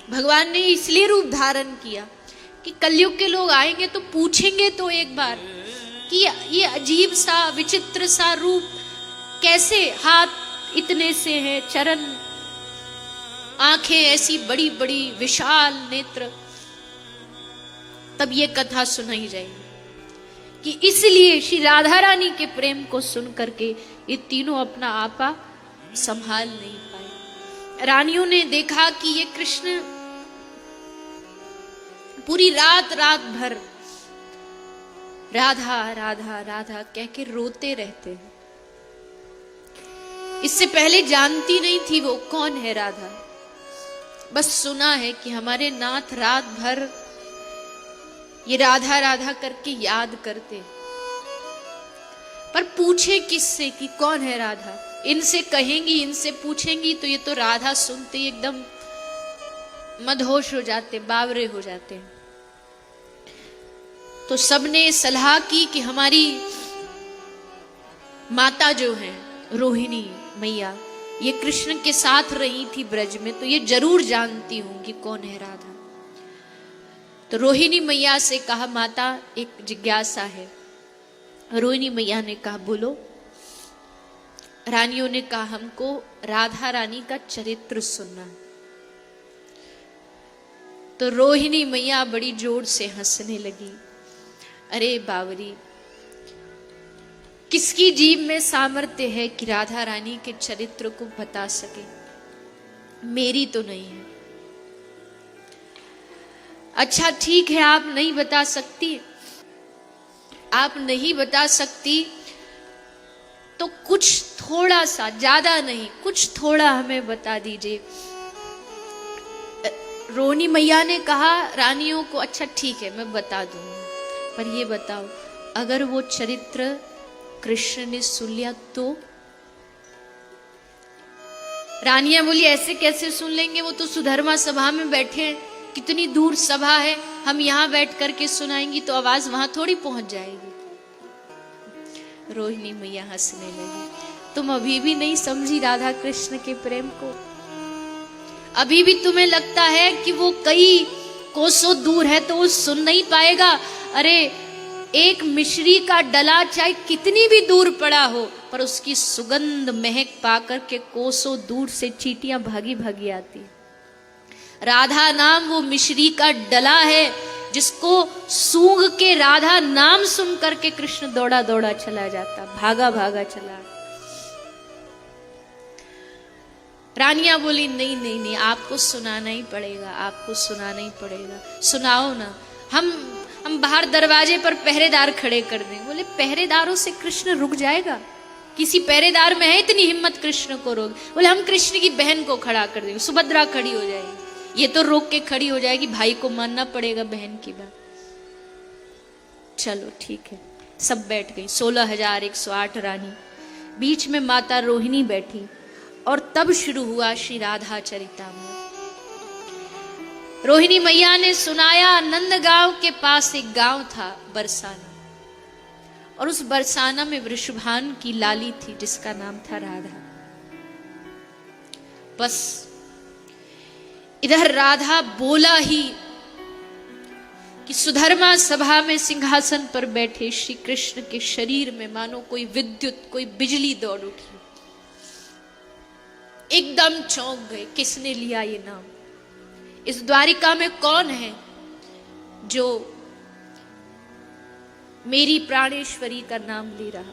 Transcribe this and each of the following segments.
भगवान ने इसलिए रूप धारण किया कि कलयुग के लोग आएंगे तो पूछेंगे तो एक बार कि ये अजीब सा विचित्र सा रूप कैसे, हाथ इतने से हैं, चरण, आंखें ऐसी बड़ी बड़ी, विशाल नेत्र। तब ये कथा सुनाई जाएगी कि इसलिए श्री राधा रानी के प्रेम को सुन करके ये तीनों अपना आपा संभाल नहीं पाए। रानियों ने देखा कि ये कृष्ण पूरी रात भर राधा राधा राधा कह के रोते रहते हैं। इससे पहले जानती नहीं थी वो कौन है राधा, बस सुना है कि हमारे नाथ रात भर ये राधा राधा करके याद करते, पर पूछे किससे कि कौन है राधा। इनसे कहेंगी, इनसे पूछेंगी तो ये तो राधा सुनते ही एकदम मदहोश हो जाते, बावरे हो जाते हैं। तो सबने सलाह की कि हमारी माता जो है रोहिणी मैया, ये कृष्ण के साथ रही थी ब्रज में, तो ये जरूर जानती होंगी कौन है राधा। तो रोहिणी मैया से कहा, माता एक जिज्ञासा है। रोहिणी मैया ने कहा, बोलो। रानियों ने कहा, हमको राधा रानी का चरित्र सुनना है। तो रोहिणी मैया बड़ी जोर से हंसने लगी। अरे बावरी, किसकी जीभ में सामर्थ्य है कि राधा रानी के चरित्र को बता सके? मेरी तो नहीं है। अच्छा ठीक है, आप नहीं बता सकती, आप नहीं बता सकती तो कुछ थोड़ा सा, ज्यादा नहीं, कुछ थोड़ा हमें बता दीजिए। रोहिणी मैया ने कहा रानियों को, अच्छा ठीक है मैं बता दूंगी, पर ये बताओ अगर वो चरित्र कृष्ण ने सुन लिया तो? रानियां बोली, ऐसे कैसे सुन लेंगे, वो तो सुधर्मा सभा में बैठे हैं, कितनी दूर सभा है, हम यहां बैठ करके सुनाएंगी तो आवाज वहां थोड़ी पहुंच जाएगी। रोहिणी मैया हंसने लगी, तुम अभी भी नहीं समझी राधा कृष्ण के प्रेम को? अभी भी तुम्हें लगता है कि वो कई कोसों दूर है तो वो सुन नहीं पाएगा? अरे एक मिश्री का डला चाहे कितनी भी दूर पड़ा हो, पर उसकी सुगंध महक पाकर के कोसों दूर से चींटियां भागी भागी आती। राधा नाम वो मिश्री का डला है जिसको सूंघ के राधा नाम सुन करके कृष्ण दौड़ा दौड़ा चला जाता, भागा भागा चला। रानियां बोली, नहीं नहीं नहीं, आपको सुनाना ही पड़ेगा, आपको सुनाना ही पड़ेगा, सुनाओ ना। हम बाहर दरवाजे पर पहरेदार खड़े कर दें। बोले, पहरेदारों से कृष्ण रुक जाएगा? किसी पहरेदार में है इतनी हिम्मत कृष्ण को रोक? बोले, हम कृष्ण की बहन को खड़ा कर देंगे, सुभद्रा खड़ी हो जाएगी, ये तो रोक के खड़ी हो जाएगी, भाई को मानना पड़ेगा बहन की बात। चलो ठीक है, सब बैठ गई, 16,108 रानी, बीच में माता रोहिणी बैठी, और तब शुरू हुआ श्री राधा चरितामृत। रोहिणी मैया ने सुनाया, नंदगांव के पास एक गांव था बरसाना, और उस बरसाना में वृषभान की लाली थी जिसका नाम था राधा। बस इधर राधा बोला ही कि सुधर्मा सभा में सिंहासन पर बैठे श्री कृष्ण के शरीर में मानो कोई विद्युत, कोई बिजली दौड़ उठी। एकदम चौंक गए, किसने लिया ये नाम? इस द्वारिका में कौन है जो मेरी प्राणेश्वरी का नाम ले रहा?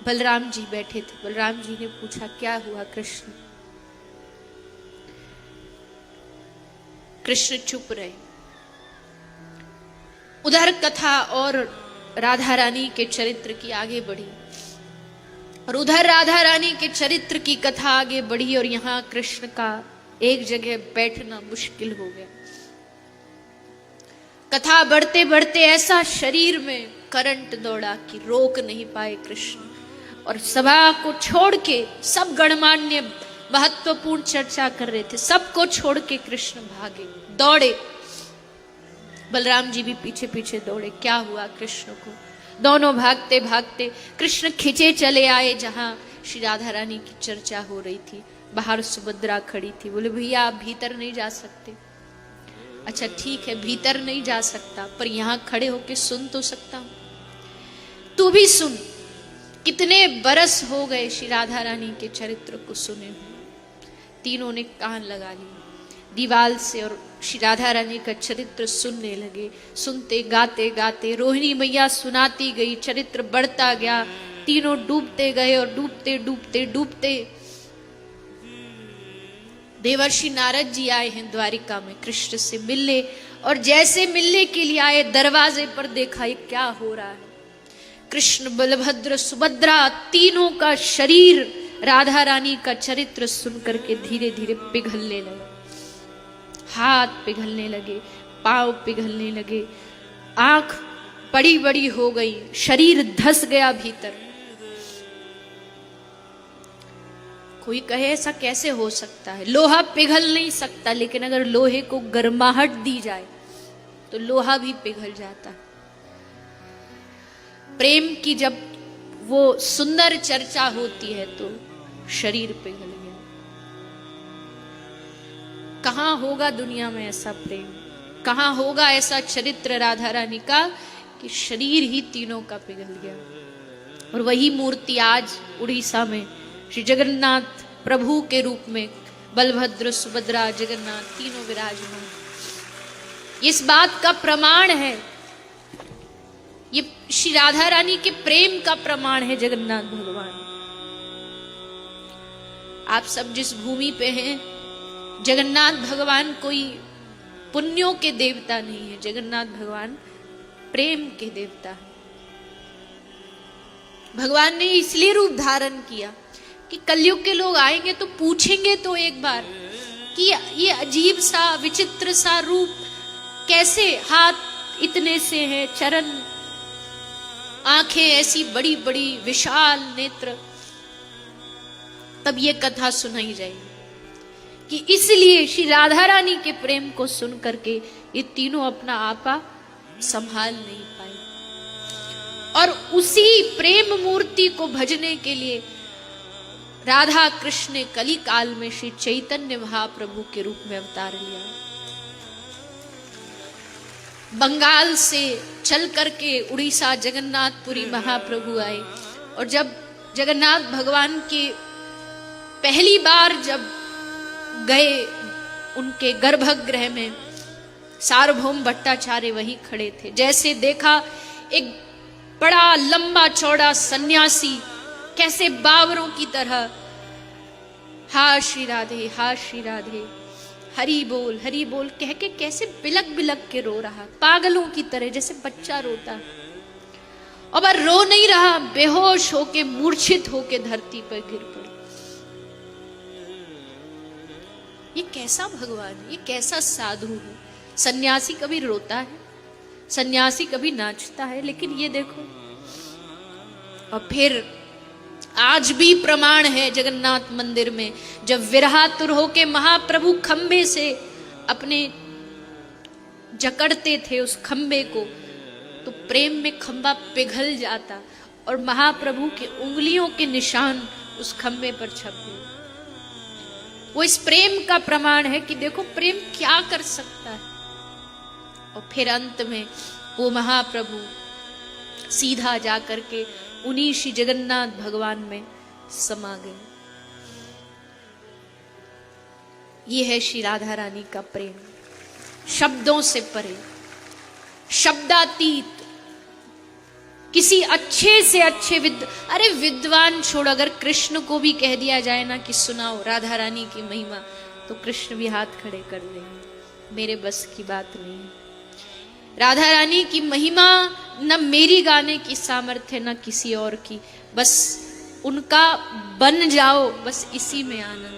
बलराम जी बैठे थे। बलराम जी ने पूछा, क्या हुआ कृष्ण? कृष्ण चुप रहे। उधर कथा और राधा रानी के चरित्र की आगे बढ़ी, और उधर राधा रानी के चरित्र की कथा आगे बढ़ी, और यहां कृष्ण का एक जगह बैठना मुश्किल हो गया। कथा बढ़ते बढ़ते ऐसा शरीर में करंट दौड़ा कि रोक नहीं पाए कृष्ण, और सभा को छोड़ के, सब गणमान्य महत्वपूर्ण चर्चा कर रहे थे, सबको छोड़ के कृष्ण भागे, दौड़े। बलराम जी भी पीछे पीछे दौड़े। क्या हुआ कृष्ण को? दोनों भागते भागते कृष्ण खिंचे चले आए जहां श्री राधा रानी की चर्चा हो रही थी। बाहर सुभद्रा खड़ी थी। बोले भैया आप भीतर नहीं जा सकते। अच्छा ठीक है, भीतर नहीं जा सकता, पर यहां खड़े होके सुन तो सकता हूं। तू भी सुन। कितने बरस हो गए श्री राधा रानी के चरित्र को सुने हुए। तीनों ने कान लगा लिए दीवाल से और श्री राधा रानी का चरित्र सुनने लगे। सुनते गाते गाते रोहिणी मैया सुनाती गई, चरित्र बढ़ता गया। तीनों डूबते गए और डूबते डूबते डूबते देवर्षि नारद जी आए हैं द्वारिका में कृष्ण से मिलने, और जैसे मिलने के लिए आए दरवाजे पर देखा ये क्या हो रहा है। कृष्ण, बलभद्र, सुभद्रा तीनों का शरीर राधा रानी का चरित्र सुन करके धीरे धीरे पिघलने लगे। हाथ पिघलने लगे, पांव पिघलने लगे, आंख बड़ी बड़ी हो गई, शरीर धस गया भीतर। कोई कहे ऐसा कैसे हो सकता है, लोहा पिघल नहीं सकता, लेकिन अगर लोहे को गर्माहट दी जाए तो लोहा भी पिघल जाता है। प्रेम की जब वो सुंदर चर्चा होती है तो शरीर पिघल गया। कहां होगा दुनिया में ऐसा प्रेम, कहां होगा ऐसा चरित्र राधा रानी का कि शरीर ही तीनों का पिघल गया। और वही मूर्ति आज उड़ीसा में श्री जगन्नाथ प्रभु के रूप में बलभद्र, सुभद्रा, जगन्नाथ तीनों विराजमान। इस बात का प्रमाण है, ये श्री राधा रानी के प्रेम का प्रमाण है जगन्नाथ भगवान। आप सब जिस भूमि पे हैं, जगन्नाथ भगवान कोई पुण्यों के देवता नहीं है, जगन्नाथ भगवान प्रेम के देवता है। भगवान ने इसलिए रूप धारण किया कि कलयुग के लोग आएंगे तो पूछेंगे तो एक बार कि ये अजीब सा विचित्र सा रूप कैसे, हाथ इतने से हैं, चरण, आंखें ऐसी बड़ी बड़ी, विशाल नेत्र। तब ये कथा सुनाई जाएगी कि इसलिए श्री राधा रानी के प्रेम को सुन करके ये तीनों अपना आपा संभाल नहीं पाए। और उसी प्रेम मूर्ति को भजने के लिए राधा कृष्ण ने कली काल में श्री चैतन्य महाप्रभु के रूप में अवतार लिया। बंगाल से चल करके उड़ीसा जगन्नाथपुरी महाप्रभु आए, और जब जगन्नाथ भगवान के पहली बार जब गए उनके गर्भगृह में, सार्वभौम भट्टाचार्य वहीं खड़े थे। जैसे देखा एक बड़ा लंबा चौड़ा सन्यासी कैसे बावरों की तरह हा श्री राधे, हा श्री राधे, हरि बोल कह के कैसे बिलक बिलक के रो रहा, पागलों की तरह, जैसे बच्चा रोता है। अब रो नहीं रहा, बेहोश होके मूर्छित होके धरती पर गिर पड़े। ये कैसा भगवान है, ये कैसा साधु है। सन्यासी कभी रोता है, सन्यासी कभी नाचता है, लेकिन ये देखो। और फिर आज भी प्रमाण है जगन्नाथ मंदिर में, जब विरहातुर होके महाप्रभु खंबे से अपने जकड़ते थे उस खंबे को, तो प्रेम में खंबा पिघल जाता और महाप्रभु के उंगलियों के निशान उस खंबे पर छप गए। वो इस प्रेम का प्रमाण है कि देखो प्रेम क्या कर सकता है। और फिर अंत में वो महाप्रभु सीधा जाकर के उन्हीं श्री जगन्नाथ भगवान में समा गए। ये है श्री राधा रानी का प्रेम, शब्दों से परे, शब्दातीत। किसी अच्छे से अच्छे अरे विद्वान छोड़, अगर कृष्ण को भी कह दिया जाए ना कि सुनाओ राधा रानी की महिमा, तो कृष्ण भी हाथ खड़े कर देंगे, मेरे बस की बात नहीं है। राधा रानी की महिमा न मेरी गाने की सामर्थ्य न किसी और की, बस उनका बन जाओ, बस इसी में आनंद।